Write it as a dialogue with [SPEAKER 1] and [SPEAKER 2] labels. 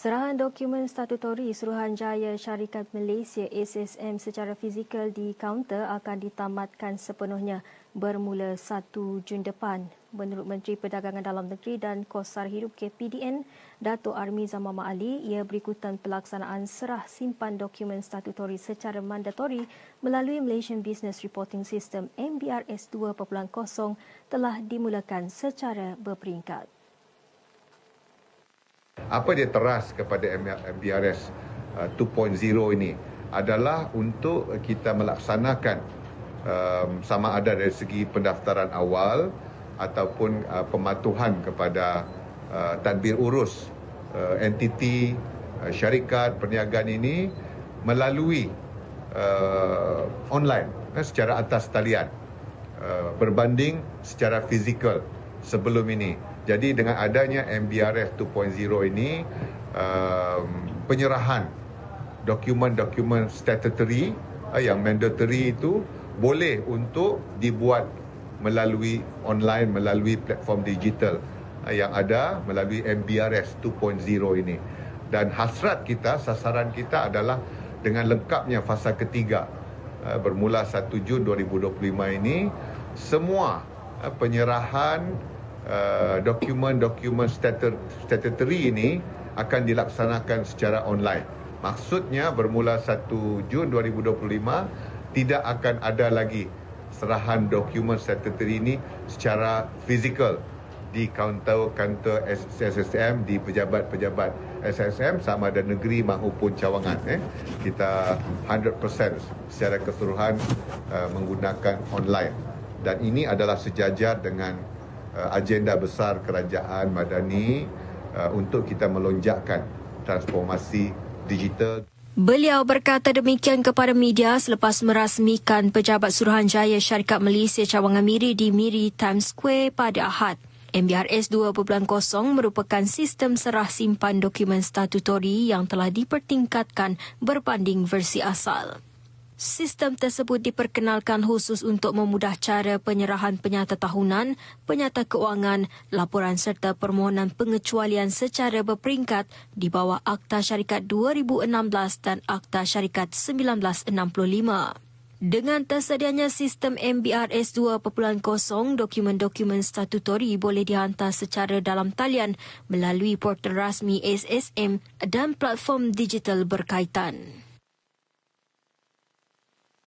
[SPEAKER 1] Serahan dokumen statutori Suruhanjaya Syarikat Malaysia SSM secara fizikal di kaunter akan ditamatkan sepenuhnya bermula 1 Jun depan. Menurut Menteri Perdagangan Dalam Negeri dan Kos Sara Hidup KPDN, Dato' Armizan Muhammad Ali, ia berikutan pelaksanaan serah simpan dokumen statutori secara mandatori melalui Malaysian Business Reporting System MBRS 2.0 telah dimulakan secara berperingkat.
[SPEAKER 2] Apa dia teras kepada MBRS 2.0 ini adalah untuk kita melaksanakan sama ada dari segi pendaftaran awal ataupun pematuhan kepada tadbir urus entiti syarikat perniagaan ini melalui online secara atas talian berbanding secara fizikal sebelum ini. Jadi dengan adanya MBRS 2.0 ini, penyerahan dokumen-dokumen statutory yang mandatory itu boleh untuk dibuat melalui online, melalui platform digital yang ada melalui MBRS 2.0 ini. Dan hasrat kita, sasaran kita adalah dengan lengkapnya fasa ketiga bermula 1 Jun 2025 ini, semua penyerahan dokumen-dokumen statutory ini akan dilaksanakan secara online. Maksudnya bermula 1 Jun 2025 tidak akan ada lagi serahan dokumen statutory ini secara fizikal di kaunter-kaunter SSM, di pejabat-pejabat SSM sama ada negeri maupun cawangan. Kita 100% secara keseluruhan menggunakan online. Dan ini adalah sejajar dengan agenda besar kerajaan Madani untuk kita melonjakkan transformasi digital.
[SPEAKER 1] Beliau berkata demikian kepada media selepas merasmikan Pejabat Suruhanjaya Syarikat Malaysia Cawangan Miri di Miri Times Square pada Ahad. MBRS 2.0 merupakan sistem serah simpan dokumen statutori yang telah dipertingkatkan berbanding versi asal. Sistem tersebut diperkenalkan khusus untuk memudah cara penyerahan penyata tahunan, penyata keuangan, laporan serta permohonan pengecualian secara berperingkat di bawah Akta Syarikat 2016 dan Akta Syarikat 1965. Dengan tersedianya sistem MBRS 2.0, dokumen-dokumen statutori boleh dihantar secara dalam talian melalui portal rasmi SSM dan platform digital berkaitan.